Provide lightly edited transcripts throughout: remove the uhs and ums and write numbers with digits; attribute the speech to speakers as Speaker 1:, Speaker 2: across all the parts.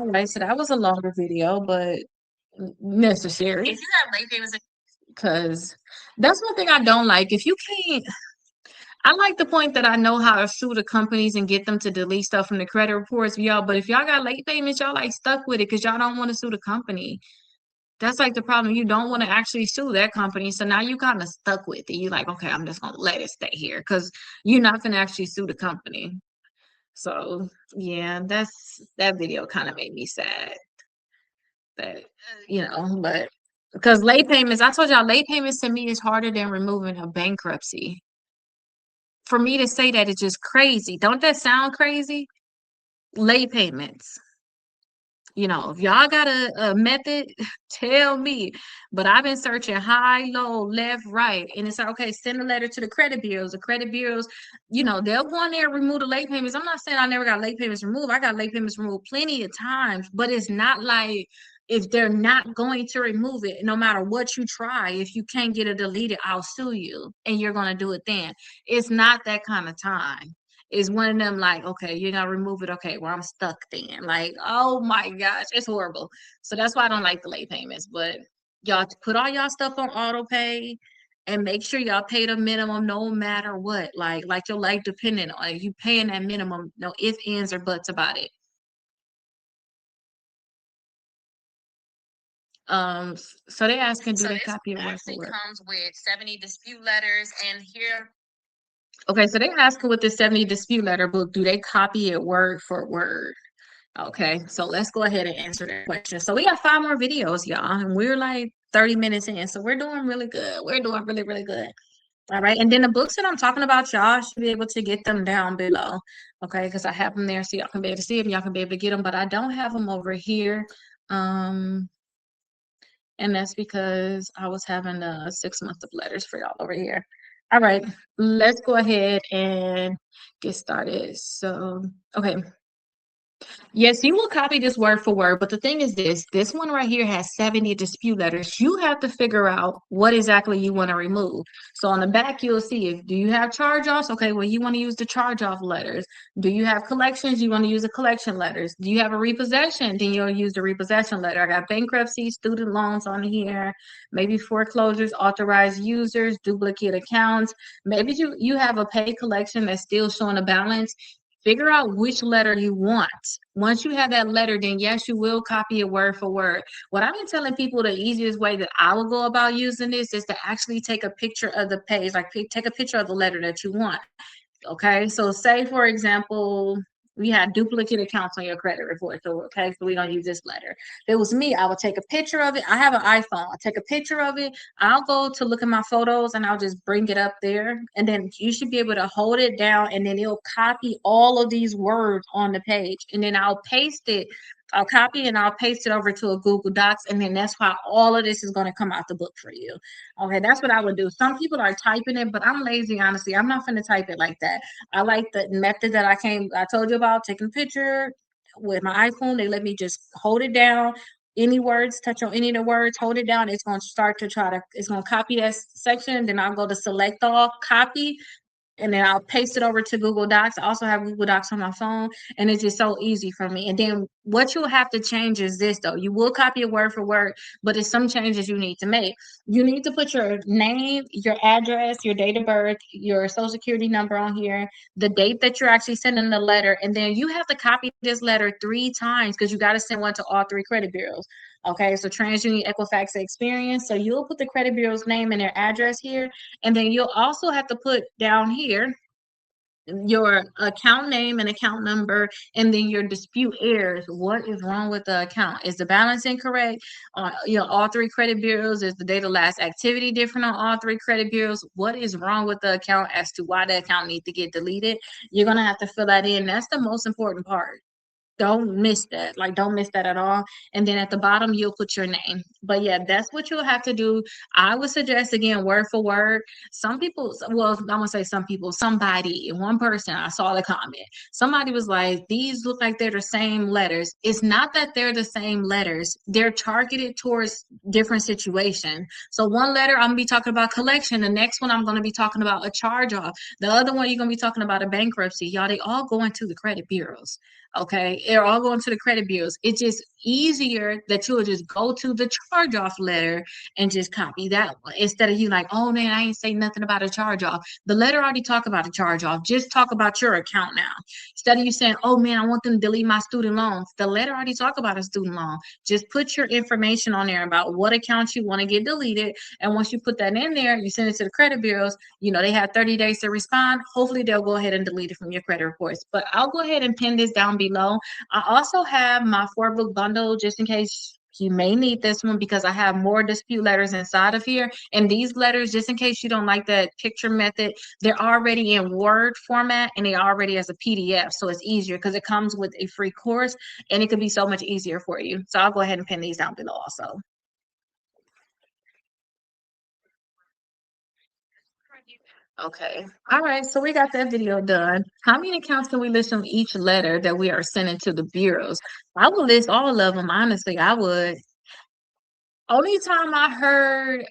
Speaker 1: All right, so that was a longer video, but necessary. If you have late payments, because that's one thing I don't like. If you can't, I like the point that I know how to sue the companies and get them to delete stuff from the credit reports, y'all. But if y'all got late payments, y'all like stuck with it because y'all don't want to sue the company. That's like the problem. You don't want to actually sue that company. So now you kind of stuck with it. You're like, okay, I'm just gonna let it stay here because you're not gonna actually sue the company. So yeah, that video kind of made me sad that but because late payments, I told y'all late payments to me is harder than removing a bankruptcy. For me to say that is just crazy. Don't that sound crazy? Late payments. If y'all got a method, tell me. But I've been searching high, low, left, right. And it's like, okay, send a letter to the credit bureaus. The credit bureaus, they'll go in there and remove the late payments. I'm not saying I never got late payments removed. I got late payments removed plenty of times, but it's not like if they're not going to remove it, no matter what you try, if you can't get it deleted, I'll sue you and you're going to do it then. It's not that kind of time. Is one of them like, okay, you're gonna remove it. Okay, well, I'm stuck then. Like, oh my gosh, it's horrible. So that's why I don't like the late payments. But y'all put all y'all stuff on auto pay and make sure y'all pay the minimum no matter what. Like your life dependent on it. You paying that minimum, no ifs, ands, or buts about it. So they asking, do they copy it word for word? Comes with 70 dispute letters, and here. Okay, so they're asking with the 70 dispute letter book, do they copy it word for word? Okay, so let's go ahead and answer that question. So we got 5 more videos, y'all, and we're like 30 minutes in, so we're doing really good. We're doing really, really good. All right, and then the books that I'm talking about, y'all should be able to get them down below, okay? Because I have them there, so y'all can be able to see them. Y'all can be able to get them, but I don't have them over here. And that's because I was having 6 months of letters for y'all over here. All right, let's go ahead and get started. So, okay. Yes, you will copy this word for word, but the thing is this one right here has 70 dispute letters. You have to figure out what exactly you want to remove. So on the back, you'll see if do you have charge-offs? Okay, well, you want to use the charge-off letters. Do you have collections? You want to use the collection letters. Do you have a repossession? Then you'll use the repossession letter. I got bankruptcy, student loans on here, maybe foreclosures, authorized users, duplicate accounts. Maybe you have a pay collection that's still showing a balance. Figure out which letter you want. Once you have that letter, then yes, you will copy it word for word. What I've been telling people, the easiest way that I will go about using this is to actually take a picture of the page, like take a picture of the letter that you want. Okay, so say for example, we had duplicate accounts on your credit report. So okay, so we don't use this letter. If it was me, I would take a picture of it. I have an iPhone. I'll take a picture of it. I'll go to look at my photos and I'll just bring it up there. And then you should be able to hold it down and then it'll copy all of these words on the page. And then I'll paste it. I'll copy and I'll paste it over to a Google Docs. And then that's why all of this is going to come out the book for you. Okay, that's what I would do. Some people are typing it, but I'm lazy, honestly. I'm not going to type it like that. I like the method that I told you about, taking a picture with my iPhone. They let me just hold it down. Any words, touch on any of the words, hold it down. It's going to start to it's going to copy that section. Then I'll go to select all, copy, and then I'll paste it over to Google Docs. I also have Google Docs on my phone, and it's just so easy for me. And then what you'll have to change is this, though. You will copy it word for word, but it's some changes you need to make. You need to put your name, your address, your date of birth, your social security number on here, the date that you're actually sending the letter, and then you have to copy this letter 3 times because you got to send one to all 3 credit bureaus. Okay, so TransUnion, Equifax, Experience. So you'll put the credit bureau's name and their address here, and then you'll also have to put down here your account name and account number, and then your dispute errors. What is wrong with the account? Is the balance incorrect? All 3 credit bureaus. Is the date of last activity different on all 3 credit bureaus? What is wrong with the account as to why the account needs to get deleted? You're gonna have to fill that in. That's the most important part. Don't miss that. Like, don't miss that at all. And then at the bottom, you'll put your name. But yeah, that's what you'll have to do. I would suggest again, word for word. Some people, well, I'm gonna say some people, somebody, one person, I saw the comment. Somebody was like, these look like they're the same letters. It's not that they're the same letters, they're targeted towards different situations. So one letter I'm gonna be talking about collection, the next one I'm gonna be talking about a charge off, the other one you're gonna be talking about a bankruptcy. Y'all, they all go into the credit bureaus. Okay, they're all going to the credit bureaus. It's just easier that you'll just go to the charge off letter and just copy that one instead of you like, oh man, I ain't say nothing about a charge off. The letter already talk about a charge off. Just talk about your account now. Instead of you saying, oh man, I want them to delete my student loans. The letter already talk about a student loan. Just put your information on there about what accounts you want to get deleted. And once you put that in there, you send it to the credit bureaus. You know, they have 30 days to respond. Hopefully they'll go ahead and delete it from your credit reports. But I'll go ahead and pin this down below. I also have my 4-book bundle just in case you may need this one because I have more dispute letters inside of here. And these letters, just in case you don't like that picture method, they're already in Word format and they're already as a PDF. So it's easier because it comes with a free course and it could be so much easier for you. So I'll go ahead and pin these down below also. Okay. All right. So we got that video done. How many accounts can we list on each letter that we are sending to the bureaus? I would list all of them. Honestly, I would. Only time I heard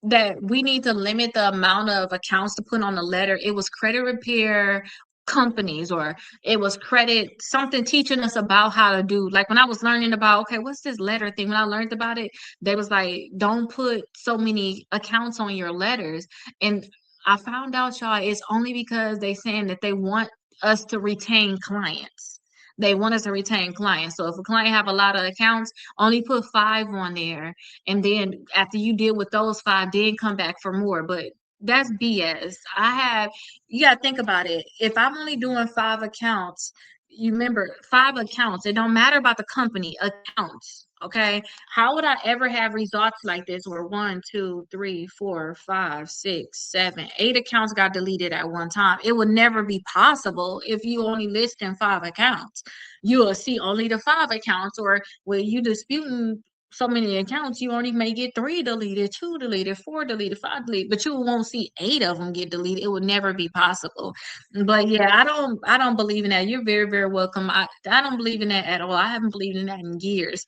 Speaker 1: that we need to limit the amount of accounts to put on the letter, it was credit repair companies or it was credit something teaching us about how to do like when I was learning about okay what's this letter thing when I learned about it they was like don't put so many accounts on your letters and I found out y'all it's only because they saying that they want us to retain clients. They want us to retain clients. So if a client have a lot of accounts, only put 5 on there and then after you deal with those 5 then come back for more but that's BS. I have you got to think about it. If I'm only doing 5 accounts, you remember 5 accounts, it don't matter about the company accounts. Okay, how would I ever have results like this where 1 2 3 4 5 6 7 8 accounts got deleted at one time? It would never be possible if you only list in 5 accounts. You will see only the 5 accounts, or where you disputing so many accounts, you only may get 3 deleted, 2 deleted, 4 deleted, 5 deleted, but you won't see 8 of them get deleted. It would never be possible. But yeah, I don't believe in that. You're very, very welcome. I don't believe in that at all. I haven't believed in that in years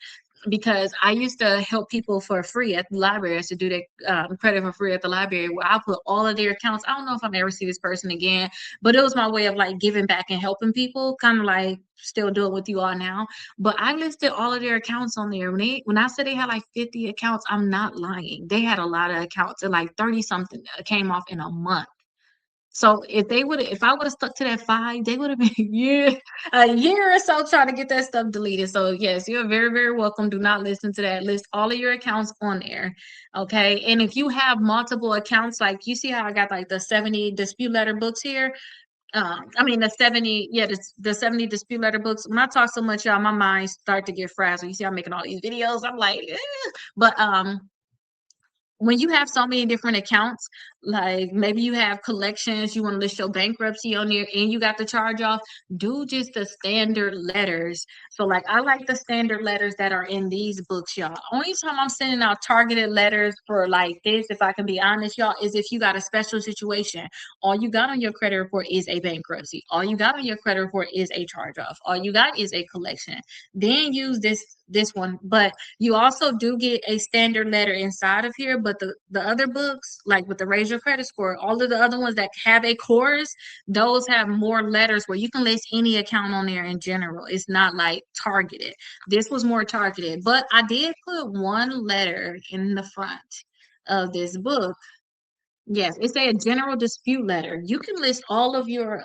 Speaker 1: because I used to help people for free at the library. I used to do that credit for free at the library where I put all of their accounts. I don't know if I'm ever see this person again, but it was my way of like giving back and helping people, kind of like still do it with you all now. But I listed all of their accounts on there. When I said they had like 50 accounts, I'm not lying. They had a lot of accounts and like 30 something came off in a month. So if I would have stuck to that 5, they would have been a year or so trying to get that stuff deleted. So yes, you're very, very welcome. Do not listen to that. List all of your accounts on there. Okay. And if you have multiple accounts, like you see how I got like the 70 dispute letter books here. I mean the 70, yeah, the 70 dispute letter books. When I talk so much, y'all, my mind start to get frazzled. You see, I'm making all these videos. I'm like, eh. But when you have so many different accounts, like maybe you have collections, you want to list your bankruptcy on there and you got the charge off, do just the standard letters. So like I like the standard letters that are in these books, y'all. Only time I'm sending out targeted letters for like this, if I can be honest, y'all, is if you got a special situation. All you got on your credit report is a bankruptcy. All you got on your credit report is a charge off. All you got is a collection. Then use this one. But you also do get a standard letter inside of here, but the other books, like with the Raise Your Credit Score, all of the other ones that have a course, those have more letters where you can list any account on there in general. It's not like targeted. This was more targeted, but I did put one letter in the front of this book. Yes, it's a general dispute letter. You can list all of your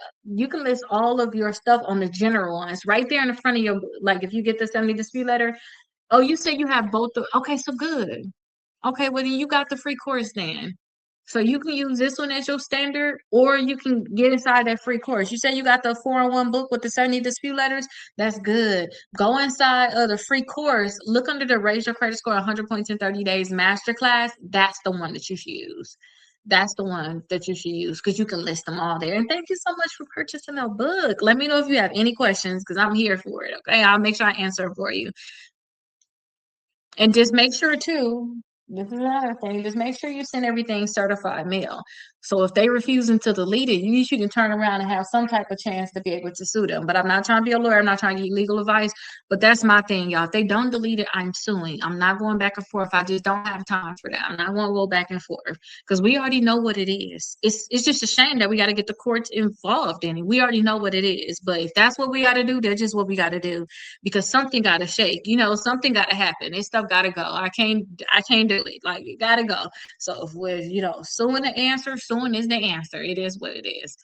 Speaker 1: stuff on the general one. It's right there in the front of your like if you get the 70 dispute letter. Oh, you say you have both okay, so good. Okay, well then you got the free course then. So you can use this one as your standard, or you can get inside that free course. You say you got the 4-in-1 book with the 70 dispute letters. That's good. Go inside of the free course. Look under the Raise Your Credit Score 100 points in 30 days masterclass. That's the one that you should use. That's the one that you should use because you can list them all there. And thank you so much for purchasing the book. Let me know if you have any questions because I'm here for it. Okay, I'll make sure I answer for you. And just make sure too, this is another thing, just make sure you send everything certified mail. So if they refusing to delete it, you can turn around and have some type of chance to be able to sue them. But I'm not trying to be a lawyer, I'm not trying to give you legal advice, but that's my thing, y'all. If they don't delete it, I'm suing. I'm not going back and forth. I just don't have time for that. I'm not going to go back and forth because we already know what it is. It's just a shame that we got to get the courts involved in it. We already know what it is. But if that's what we got to do, that's just what we got to do because something got to shake. Something got to happen. This stuff got to go. I can't do it. Like it got to go. So if we're suing the answer, suing is the answer. It is what it is.